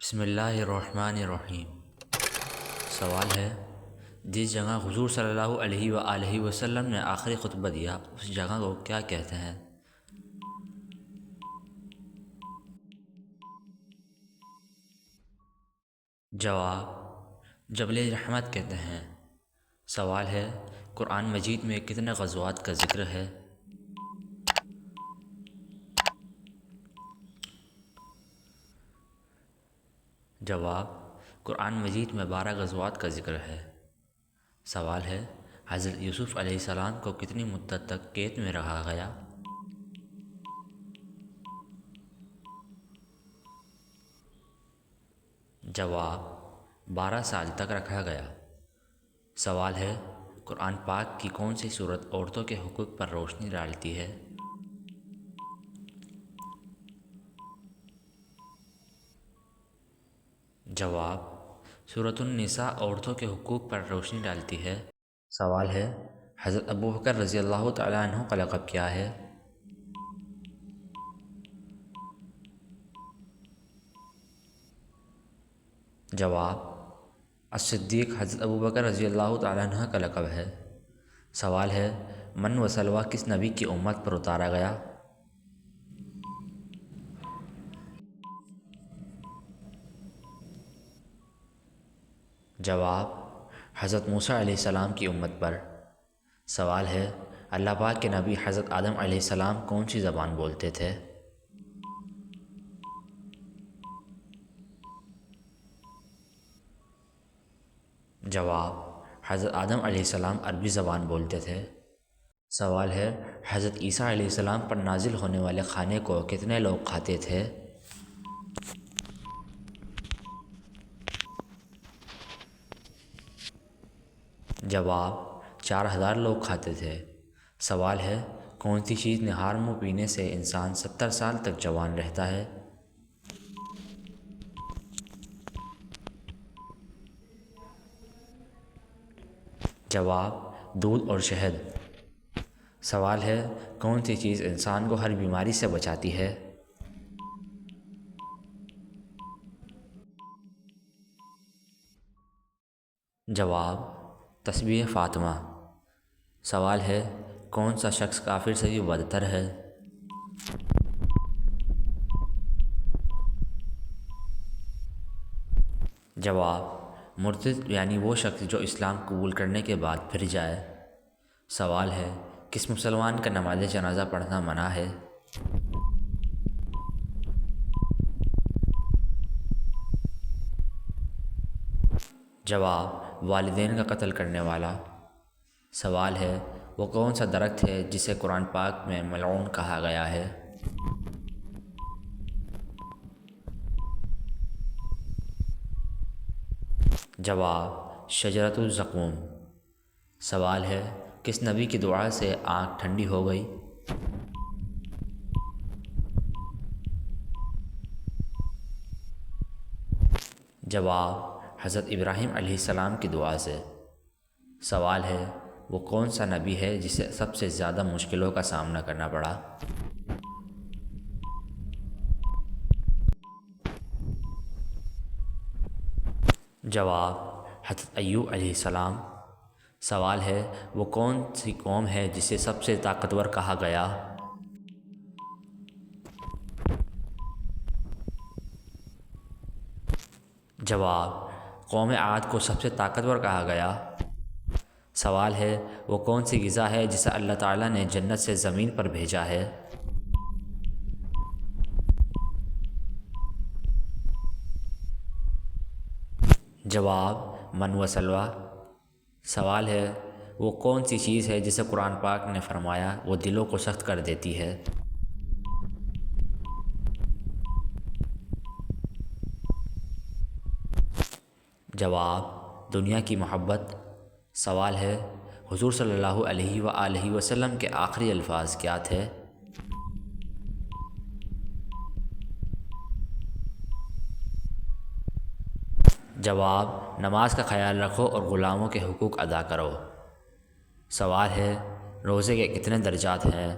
بسم اللہ الرحمن الرحیم۔ سوال ہے، جس جگہ حضور صلی اللہ علیہ وآلہ وسلم نے آخری خطبہ دیا اس جگہ کو کیا کہتے ہیں؟ جواب، جبل رحمت کہتے ہیں۔ سوال ہے، قرآن مجید میں کتنے غزوات کا ذکر ہے؟ جواب، قرآن مجید میں 12 غزوات کا ذکر ہے۔ سوال ہے، حضرت یوسف علیہ السلام کو کتنی مدت تک قید میں رکھا گیا؟ جواب، 12 سال تک رکھا گیا۔ سوال ہے، قرآن پاک کی کون سی صورت عورتوں کے حقوق پر روشنی ڈالتی ہے؟ جواب، سورۃ النساء عورتوں کے حقوق پر روشنی ڈالتی ہے۔ سوال ہے، حضرت ابوبکر رضی اللہ تعالیٰ عنہ کا لقب کیا ہے؟ جواب، الصدیق حضرت ابوبکر رضی اللہ تعالیٰ عنہ کا لقب ہے۔ سوال ہے، من و سلویٰ کس نبی کی امت پر اتارا گیا؟ جواب، حضرت موسیٰ علیہ السلام کی امت پر۔ سوال ہے، اللہ پاک کے نبی حضرت آدم علیہ السلام کون سی زبان بولتے تھے؟ جواب، حضرت آدم علیہ السلام عربی زبان بولتے تھے۔ سوال ہے، حضرت عیسیٰ علیہ السلام پر نازل ہونے والے کھانے کو کتنے لوگ کھاتے تھے؟ جواب، 4000 لوگ کھاتے تھے۔ سوال ہے، کون سی چیز نہار منہ پینے سے انسان 70 سال تک جوان رہتا ہے؟ جواب، دودھ اور شہد۔ سوال ہے، کون سی چیز انسان کو ہر بیماری سے بچاتی ہے؟ جواب، تسبیح فاطمہ۔ سوال ہے، کون سا شخص کافر سے بھی بدتر ہے؟ جواب، مرتد یعنی وہ شخص جو اسلام قبول کرنے کے بعد پھر جائے۔ سوال ہے، کس مسلمان کا نماز جنازہ پڑھنا منع ہے؟ جواب، والدین کا قتل کرنے والا۔ سوال ہے، وہ کون سا درخت ہے جسے قرآن پاک میں ملعون کہا گیا ہے؟ جواب، شجرۃ الزقوم۔ سوال ہے، کس نبی کی دعا سے آنکھ ٹھنڈی ہو گئی؟ جواب، حضرت ابراہیم علیہ السلام کی دعا سے۔ سوال ہے، وہ کون سا نبی ہے جسے سب سے زیادہ مشکلوں کا سامنا کرنا پڑا؟ جواب، حضرت ایوب علیہ السلام۔ سوال ہے، وہ کون سی قوم ہے جسے سب سے طاقتور کہا گیا؟ جواب، قوم عاد کو سب سے طاقتور کہا گیا۔ سوال ہے، وہ کون سی غذا ہے جسے اللہ تعالیٰ نے جنت سے زمین پر بھیجا ہے؟ جواب، من و سلویٰ۔ سوال ہے، وہ کون سی چیز ہے جسے قرآن پاک نے فرمایا وہ دلوں کو سخت کر دیتی ہے؟ جواب، دنیا کی محبت۔ سوال ہے، حضور صلی اللہ علیہ وآلہ وسلم کے آخری الفاظ کیا تھے؟ جواب، نماز کا خیال رکھو اور غلاموں کے حقوق ادا کرو۔ سوال ہے، روزے کے کتنے درجات ہیں؟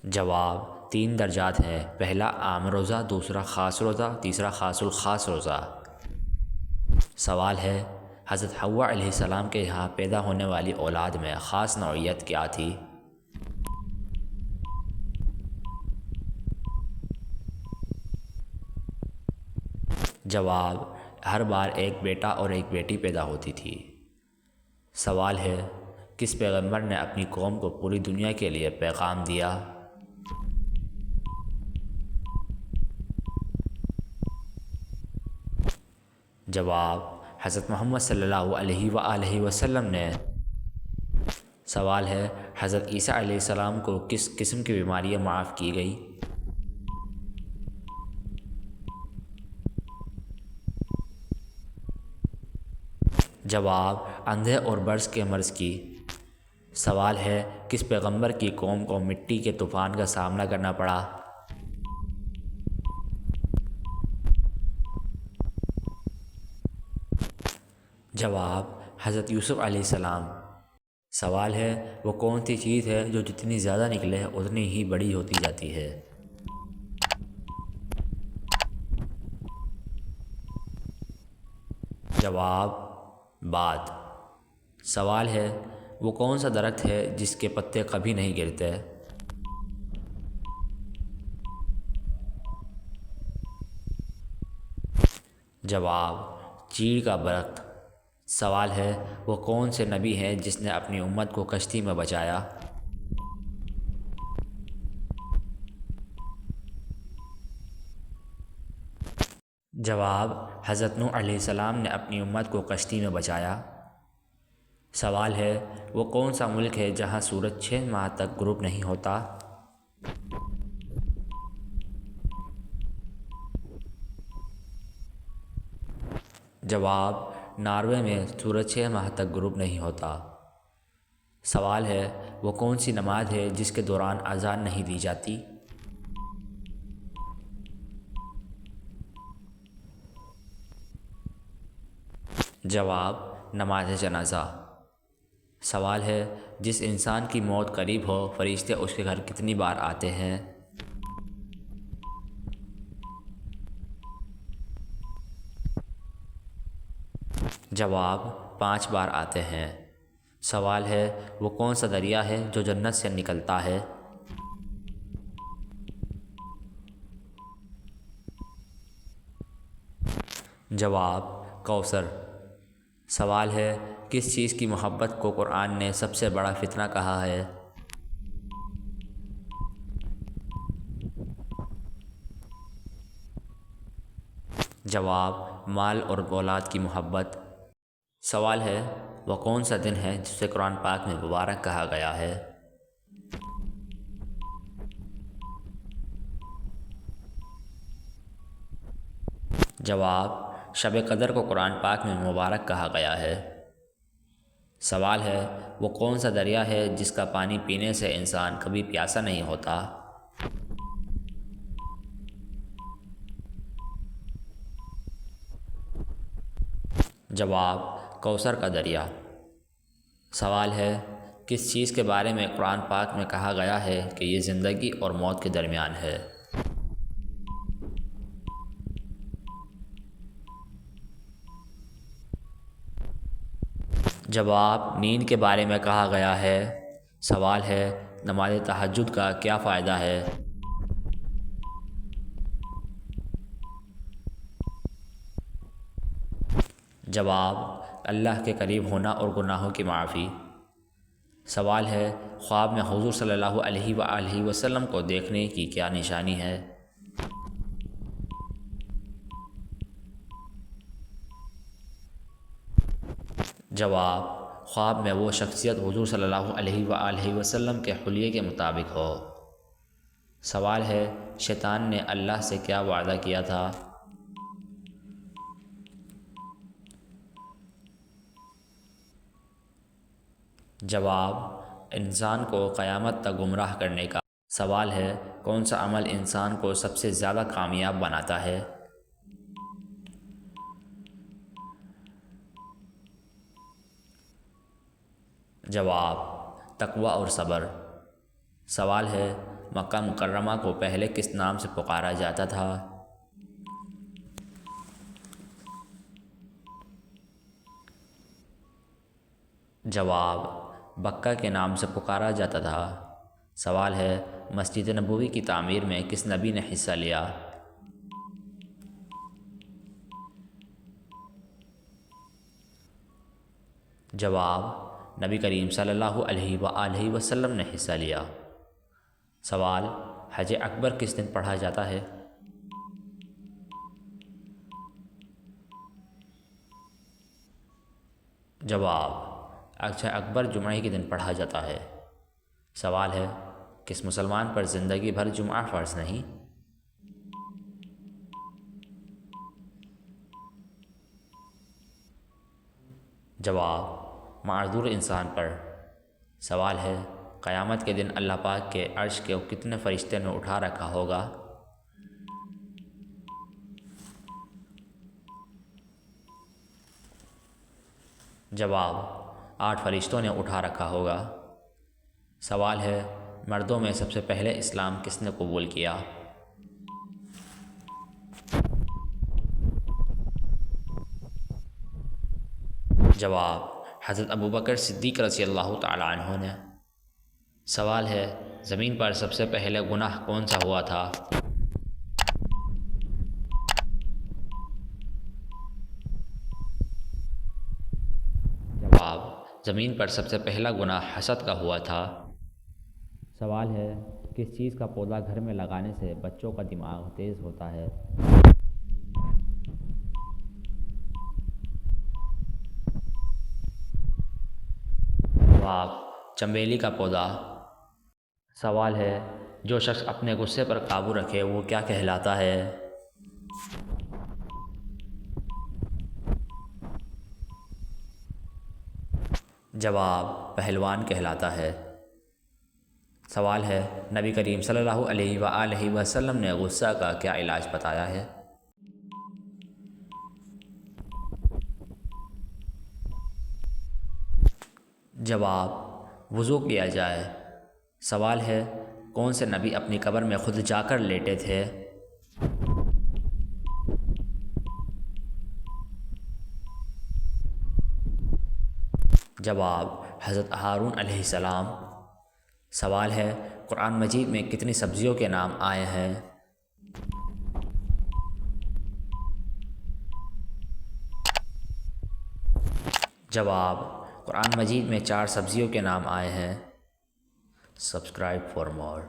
جواب: 3 درجات ہیں، پہلا عام روزہ، دوسرا خاص روزہ، تیسرا خاص الخاص روزہ۔ سوال ہے، حضرت حوا علیہ السلام کے یہاں پیدا ہونے والی اولاد میں خاص نوعیت کیا تھی؟ جواب: ہر بار ایک بیٹا اور ایک بیٹی پیدا ہوتی تھی۔ سوال ہے، کس پیغمبر نے اپنی قوم کو پوری دنیا کے لیے پیغام دیا؟ جواب: حضرت محمد صلی اللہ علیہ وآلہ وسلم نے۔ سوال ہے، حضرت عیسیٰ علیہ السلام کو کس قسم کی بیماریاں معاف کی گئی؟ جواب: اندھے اور برص کے مرض کی۔ سوال ہے، کس پیغمبر کی قوم کو مٹی کے طوفان کا سامنا کرنا پڑا؟ جواب: حضرت یوسف علیہ السلام۔ سوال ہے، وہ کون سی چیز ہے جو جتنی زیادہ نکلے اتنی ہی بڑی ہوتی جاتی ہے؟ جواب: بات۔ سوال ہے، وہ کون سا درخت ہے جس کے پتے کبھی نہیں گرتے؟ جواب: چیڑ کا درخت۔ سوال ہے، وہ کون سے نبی ہیں جس نے اپنی امت کو کشتی میں بچایا؟ جواب: حضرت نوح علیہ السلام نے اپنی امت کو کشتی میں بچایا۔ سوال ہے، وہ کون سا ملک ہے جہاں سورج 6 ماہ تک غروب نہیں ہوتا؟ جواب: ناروے میں سورج 6 ماہ تک غروب نہیں ہوتا۔ سوال ہے، وہ کون سی نماز ہے جس کے دوران اذان نہیں دی جاتی؟ جواب: نماز جنازہ۔ سوال ہے، جس انسان کی موت قریب ہو فرشتے اس کے گھر کتنی بار آتے ہیں؟ جواب: 5 بار آتے ہیں۔ سوال ہے، وہ کون سا دریا ہے جو جنت سے نکلتا ہے؟ جواب: کوثر۔ سوال ہے، کس چیز کی محبت کو قرآن نے سب سے بڑا فتنہ کہا ہے؟ جواب: مال اور اولاد کی محبت۔ سوال ہے، وہ کون سا دن ہے جسے قرآن پاک میں مبارک کہا گیا ہے؟ جواب: شب قدر کو قرآن پاک میں مبارک کہا گیا ہے۔ سوال ہے، وہ کون سا دریا ہے جس کا پانی پینے سے انسان کبھی پیاسا نہیں ہوتا؟ جواب: کوثر کا دریا۔ سوال ہے، کس چیز کے بارے میں قرآن پاک میں کہا گیا ہے کہ یہ زندگی اور موت کے درمیان ہے؟ جواب: نیند کے بارے میں کہا گیا ہے۔ سوال ہے، نماز تہجد کا کیا فائدہ ہے؟ جواب: اللہ کے قریب ہونا اور گناہوں کی معافی۔ سوال ہے، خواب میں حضور صلی اللہ علیہ وآلہ وسلم کو دیکھنے کی کیا نشانی ہے؟ جواب: خواب میں وہ شخصیت حضور صلی اللہ علیہ وآلہ وسلم کے حلیے کے مطابق ہو۔ سوال ہے، شیطان نے اللہ سے کیا وعدہ کیا تھا؟ جواب: انسان کو قیامت تک گمراہ کرنے کا۔ سوال ہے، کون سا عمل انسان کو سب سے زیادہ کامیاب بناتا ہے؟ جواب: تقوی اور صبر۔ سوال ہے، مکہ مکرمہ کو پہلے کس نام سے پکارا جاتا تھا؟ جواب، بکہ کے نام سے پکارا جاتا تھا۔ سوال ہے، مسجد نبوی کی تعمیر میں کس نبی نے حصہ لیا؟ جواب، نبی کریم صلی اللہ علیہ وآلہ وسلم نے حصہ لیا۔ سوال، حج اکبر کس دن پڑھا جاتا ہے؟ جواب، حج اکبر جمعہ کے دن پڑھا جاتا ہے۔ سوال ہے، کس مسلمان پر زندگی بھر جمعہ فرض نہیں؟ جواب، معذور انسان پر۔ سوال ہے، قیامت کے دن اللہ پاک کے عرش کو کتنے فرشتے نے اٹھا رکھا ہوگا؟ جواب، 8 فرشتوں نے اٹھا رکھا ہوگا۔ سوال ہے، مردوں میں سب سے پہلے اسلام کس نے قبول کیا؟ جواب، حضرت ابوبکر صدیق رضی اللہ تعالی عنہ نے۔ سوال ہے، زمین پر سب سے پہلے گناہ کون سا ہوا تھا؟ جواب، زمین پر سب سے پہلا گناہ حسد کا ہوا تھا۔ سوال ہے، کس چیز کا پودا گھر میں لگانے سے بچوں کا دماغ تیز ہوتا ہے؟ جواب، چنبیلی کا پودا۔ سوال ہے، جو شخص اپنے غصے پر قابو رکھے وہ کیا کہلاتا ہے؟ جواب، پہلوان کہلاتا ہے۔ سوال ہے، نبی کریم صلی اللہ علیہ وآلہ وسلم نے غصہ کا کیا علاج بتایا ہے؟ جواب، وضو کیا جائے۔ سوال ہے، کون سے نبی اپنی قبر میں خود جا کر لیٹے تھے؟ جواب، حضرت ہارون علیہ السلام۔ سوال ہے، قرآن مجید میں کتنی سبزیوں کے نام آئے ہیں؟ جواب، قرآن مجید میں 4 سبزیوں کے نام آئے ہیں۔ Subscribe for more.